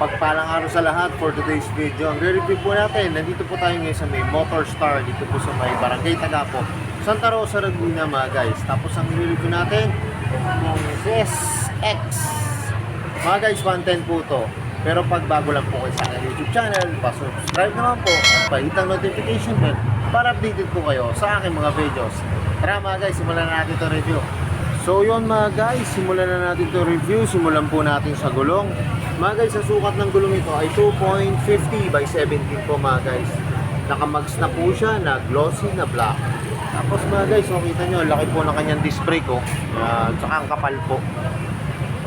Mapagpalang araw sa lahat for today's video. Ang re-review po natin, nandito po tayo ngayon sa may Motor Star, dito po sa may Barangay Tagapo, Santa Rosa, Laguna mga guys. Tapos ang re-review natin, yung SX. Mga guys, 110 po to. Pero pag bago lang po kayo sa aking YouTube channel, pa-subscribe naman po at pahit ang notification bell para updated po kayo sa aking mga videos. Tara mga guys, simulan na natin itong review. So yun mga guys, simulan na natin itong review. Simulan po natin sa gulong. Mga guys, ang sukat ng gulong ito ay 2.50 by 17 po mga guys. Nakamags na po siya na glossy na black. Tapos mga guys, makita nyo, laki po ng kanyang disc brake oh. Tsaka ang kapal po.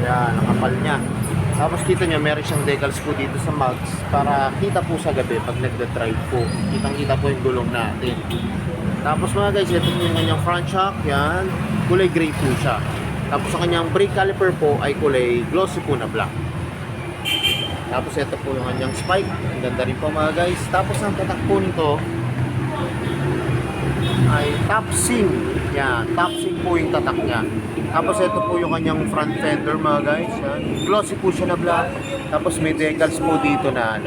Yan, ang kapal niya. Tapos kita nyo, meron siyang decals po dito sa mags para kita po sa gabi pag nagda-drive po. Kitang-kita po yung gulong natin. Tapos mga guys, ito po yung kanyang front shock. Yan, kulay gray po siya. Tapos ang kanyang brake caliper po ay kulay glossy po na black. Tapos ito po yung kanyang spike. Ang ganda rin po mga guys. Tapos ang tatak po nito ay top sync. Yan, top sync po yung tatak niya. Tapos ito po yung kanyang front fender mga guys. Yan. Glossy po siya na black. Tapos may decals po dito na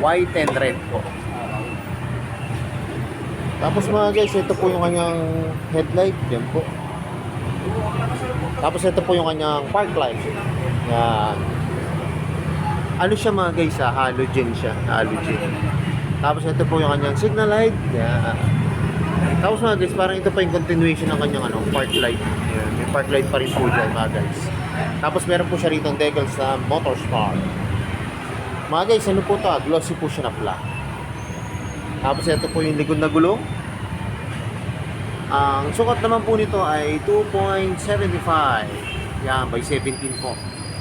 white and red po. Tapos mga guys, ito po yung kanyang headlight. Yan po. Tapos ito po yung kanyang park light. Yan. Ano siya mga guys, halogen siya. Halogen. Tapos ito po yung kanyang signal light. Yan. Tapos mga guys, parang ito pa yung continuation ng kanyang park light. Yan. May park light pa rin po dyan mga guys. Tapos meron po siya rito ang decals sa Motor Star. Mga guys, ano po ito? Glossy po siya na black. Tapos ito po yung likod na gulong. Ang sukat naman po nito ay 2.75. Yan, by 17 po.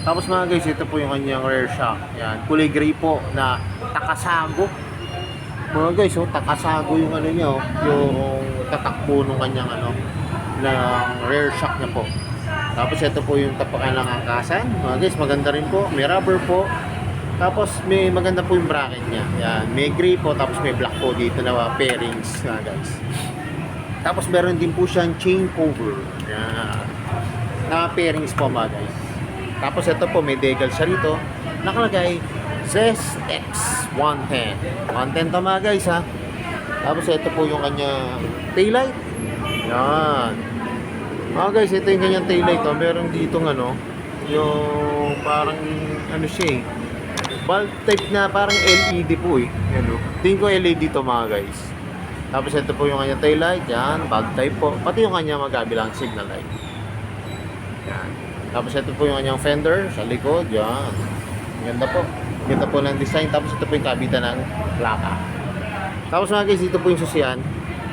Tapos mga guys, ito po yung kanyang rear shock. Yan, kulay gray po na takasago. Mga guys, takasago yung ano niya, yung tatakbo ng kanyang ng rear shock niya po. Tapos ito po yung tapakan ng angkasan. Mga guys, maganda rin po. May rubber po. Tapos may maganda po yung bracket niya. Yan, may gray po, tapos may black po dito na pairings, mga guys. Tapos meron din po siyang chain cover. Yan. Na pairings po mga guys. Tapos ito po, may decal siya rito. Nakalagay, ZX 110. 110 to mga guys ha. Tapos ito po yung kanya taillight. Yan. Mga guys, ito yung kanyang taillight. Meron dito yung parang siya bulb type na parang LED po Yan tingin ko LED to mga guys. Tapos ito po yung kanyang taillight. Yan, bulb type po. Pati yung kanyang magkabilang signal light. Yan. Tapos ito po yung kanyang fender sa likod. Yan. Ganda po. Ganda po ng design. Tapos ito po yung kabitan ng plaka. Tapos mga guys, ito po yung susian.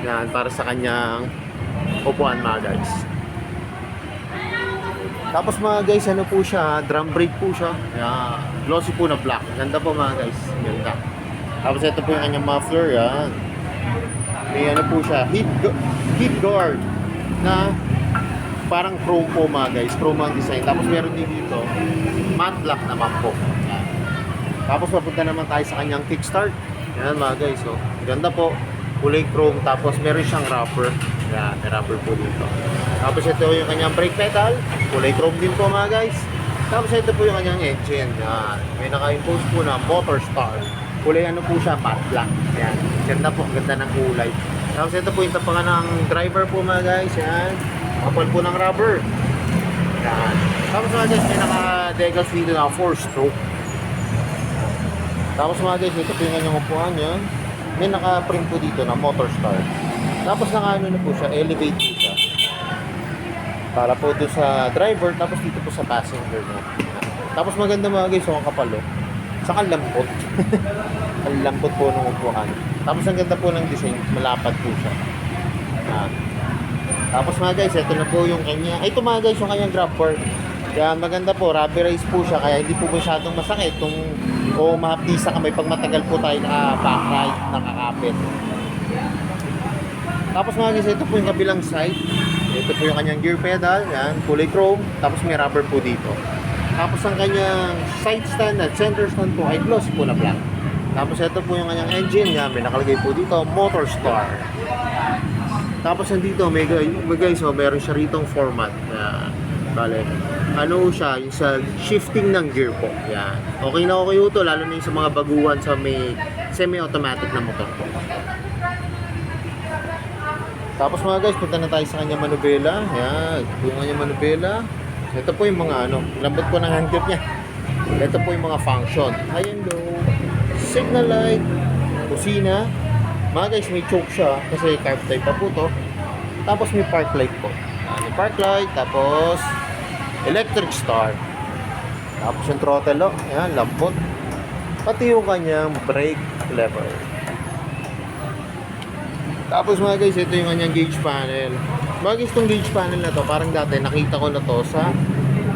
Yan, para sa kanyang upuan mga guys. Tapos mga guys, ano po siya, drum brake po siya. Yan, glossy po na black. Ganda po mga guys. Ganda. Tapos ito po yung kanyang muffler. Yan. May po siya, heat guard na parang chrome po mga guys. Chrome ang design. Tapos meron din dito, matte black naman po. Yan. Tapos mapunta naman tayo sa kanyang kickstart. Yan mga guys. So, ganda po. Kulay chrome. Tapos meron siyang rubber. Yan, may rubber po dito. Tapos ito yung kanyang brake pedal. Kulay chrome din po mga guys. Tapos ito po yung kanyang engine. Yan. May naka-impose po na Motor Star. Kulay po siya, matte black. Yan. Ganda po. Ganda ng kulay. Tapos ito po yung tapangan ng driver po mga guys. Yan. Kapal po ng rubber. Yan. Tapos mga guys, may naka-decals dito na 4-stroke. Tapos mga guys, ito po yung kanyang upuan. Yan. May naka-print po dito na Motor Star. Tapos na po siya, elevate po siya. Para po doon sa driver, tapos dito po sa passenger mo. Tapos maganda mga guys, ang kapal Saka lambot. Ang lambot po ng upuan. Tapos ang ganda po ng design, malapad po siya. Tapos mga guys, ito na po yung kanya. Ito mga guys, yung kanyang grab bar. Yan, maganda po, rubberized po siya, kaya hindi po masyadong masakit kung mahapdisa kamay pag matagal po tayo back-ride, nakakapit. Tapos mga guys, ito po yung kabilang side. Ito po yung kanyang gear pedal. Yan, kulay chrome. Tapos may rubber po dito. Tapos ang kanyang side stand at center stand po ay glossy po na black. Tapos ito po yung kanyang engine. Yan, may nakalagay po dito, Motor Star. Tapos nandito, may guys, meron siya ritong format. Bale, ano siya, yung sa shifting ng gear po. Yan. Okay na okay ito, lalo na yung sa mga baguhan sa may semi-automatic na motor po. Tapos mga guys, punta na tayo sa kanyang manubela. Yan, yung kanyang manubela. Ito po yung mga ano, lambot po ng handgrip niya. Ito po yung mga function. High and low, signal light, kusina. Mga guys, may choke siya kasi carb type pa po to. Tapos may park light po. May park light, tapos electric start. Tapos yung throttle, oh. Ayan, lambot. Pati yung kanyang brake lever. Tapos mga guys, ito yung kanyang gauge panel. Mga guys, itong gauge panel na to, parang dati nakita ko na to sa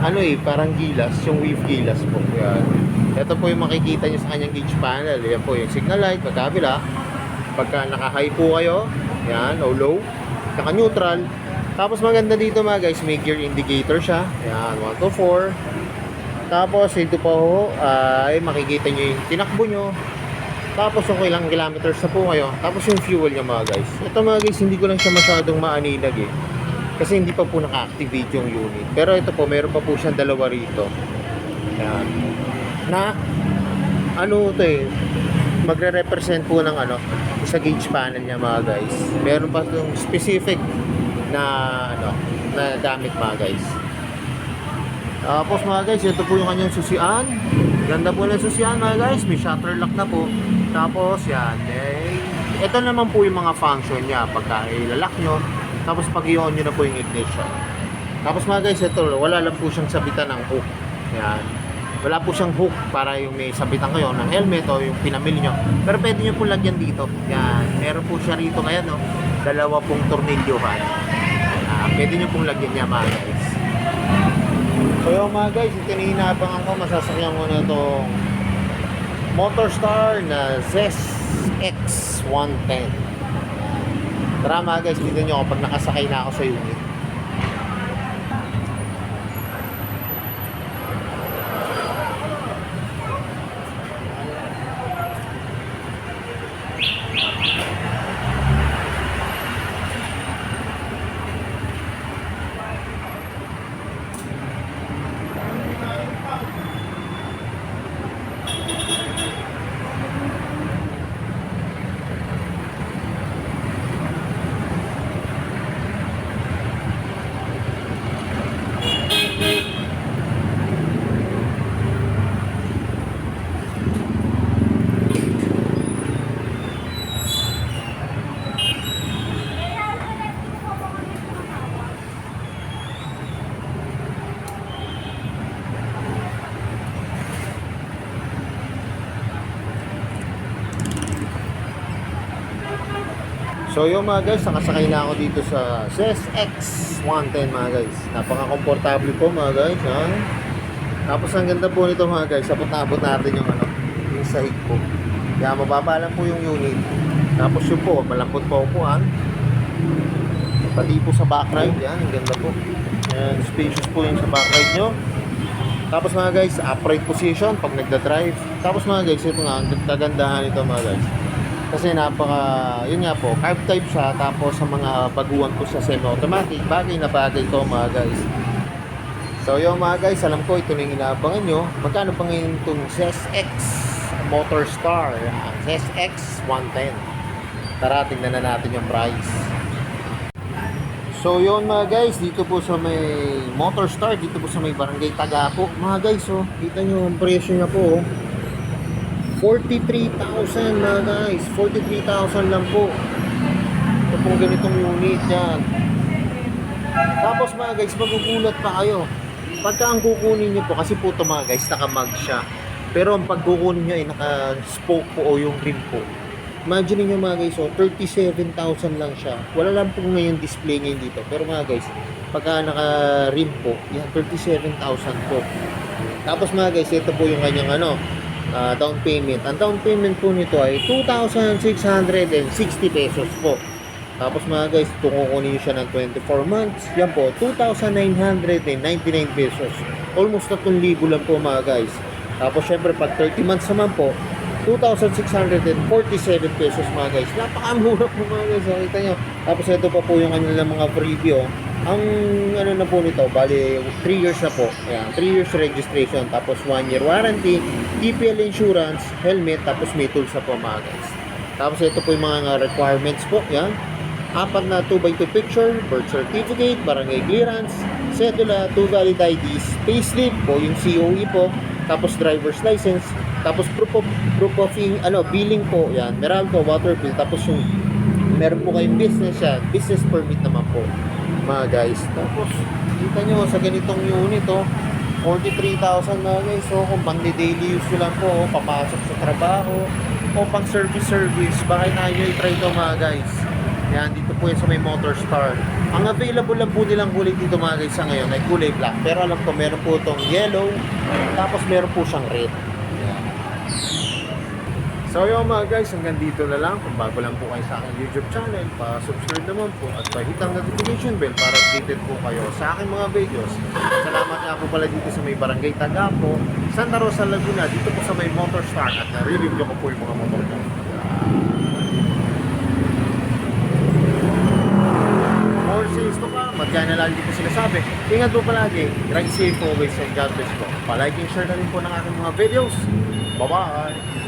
ano parang gilas, yung wave gilas po. Yan. Ito po yung makikita nyo sa kanyang gauge panel. Yan po yung signal light, magkabila. Pagka naka-high po kayo, yan, o low, naka-neutral. Tapos maganda dito mga guys, may gear indicator siya. Yan, 1 to 4. Tapos ito po ay makikita nyo yung tinakbo nyo. Tapos kung ilang kilometers na po kayo. Tapos yung fuel niya mga guys. Ito mga guys, hindi ko lang siya masyadong maaninag kasi hindi pa po naka-activate yung unit. Pero ito po, meron pa po siyang dalawa rito. Yan. Na, ano ito magre-represent po ng ano, sa gauge panel niya mga guys. Meron pa itong specific na ano, na gamit mga guys. Tapos mga guys, ito po yung kanyang susian. Ganda po ng susian mga guys. May shutter lock na po. Tapos yan, ito naman po yung mga function niya pagka ilalak nyo. Tapos pag i-on nyo na po yung ignition. Tapos mga guys, ito wala lang po siyang sabitan ng hook. Yan. Wala po siyang hook para yung may sabitan kayo ng helmet o yung pinamili nyo. Pero pwede nyo po lagyan dito. Yan. Meron po siya rito ngayon, no? Dalawa pong tornilyohan. Pwede nyo pong lagyan niya mga guys. So yung mga guys, ito nahihinabangan ko, masasakyan ko na itong Motorstar na Zest X110. Tara mga guys, dito nyo kapag nakasakay na ako sa unit. So yung mga guys, nakasakay na ako dito sa Zest X110 mga guys. Napaka-komportable po mga guys, ha? Tapos ang ganda po nito mga guys, abot na abot natin yung ano, yung sahig po. Kaya mababa lang po yung unit. Tapos yun po, malambot po upuan. Pati po sa backride, yan, ang ganda po. Yan, spacious po yung sa backride nyo. Tapos mga guys, upright position pag nagda-drive. Tapos mga guys, ito nga, ang kagandahan nito mga guys. Kasi yun nga po, carb type siya. Tapos sa mga baguhan po sa semi-automatic, bagay na bagay ito mga guys. So yun mga guys, alam ko ito na yung inaabangan nyo. Magkano pa ngayon itong Zest X Motorstar, Zest X110. Tara, tingnan na natin yung price. So yun mga guys, dito po sa may Motorstar, dito po sa may Barangay Tagapo. Mga guys, oh, kita nyo ang presyo niya po, oh. 43,000 mga guys, 43,000 lang po. Ito pong ganitong unit yan. Tapos mga guys, magugulat pa kayo pagka ang kukunin nyo po, kasi po ito mga guys, naka-mag siya. Pero ang pagkukunin nyo ay naka-spoke po o yung rim po. Imagine nyo mga guys, 37,000 lang siya. Wala lang po ngayon display ngayon dito. Pero mga guys, pagka naka-rim po, yan, 37,000 po. Tapos mga guys, ito po yung kanyang down payment. Ang down payment po nito ay 2,660 pesos po. Tapos mga guys, kung kukunin nyo siya ng 24 months, yan po, 2,999 pesos. Almost 3,000 lang po mga guys. Tapos syempre, pag 30 months naman po, 2,647 pesos mga guys. Napakamura po mga guys. Nakita nyo. Tapos ito pa po yung kanilang mga preview. Ang ano na po nito, bali 3 years na po. Ayan, 3 years registration, tapos 1 year warranty, TPL insurance, helmet, tapos may tools na po mga guys. Tapos ito po yung mga requirements po. Yan. Apat na 2x2 picture, birth certificate, barangay clearance, cedula, 2 valid IDs, payslip po, yung COE po, tapos driver's license, tapos proof of billing po, yan, Meralco, water bill, tapos yung meron po kayong business yan, business permit naman po, mga guys. Tapos, kita nyo, sa ganitong unit, 43,000 na guys. So, kung pang daily use nyo lang po, papasok sa trabaho, o pang service, bakit na nyo i-try ito mga guys. Yan, dito po yan sa may Motor Star. Ang available lang po nilang kulay dito mga guys sa ngayon ay kulay black. Pero alam ko meron po itong yellow, tapos meron po siyang red. Yan. So yun mga guys, hanggang dito na lang. Kung bago lang po kayo sa aking YouTube channel, pa-subscribe naman po at pa-hit ang notification bell para updated po kayo sa aking mga videos. Salamat nga po pala dito sa may Barangay Tagapo, Santa Rosa, Laguna, dito po sa may Motor Star at na-review ko po yung mga motor ko. Sales to ka, magkaya na lagi po sinasabi. Ingat po palagi, drive safe always and God bless po. Palike and share na rin po ng aking mga videos. Bye-bye!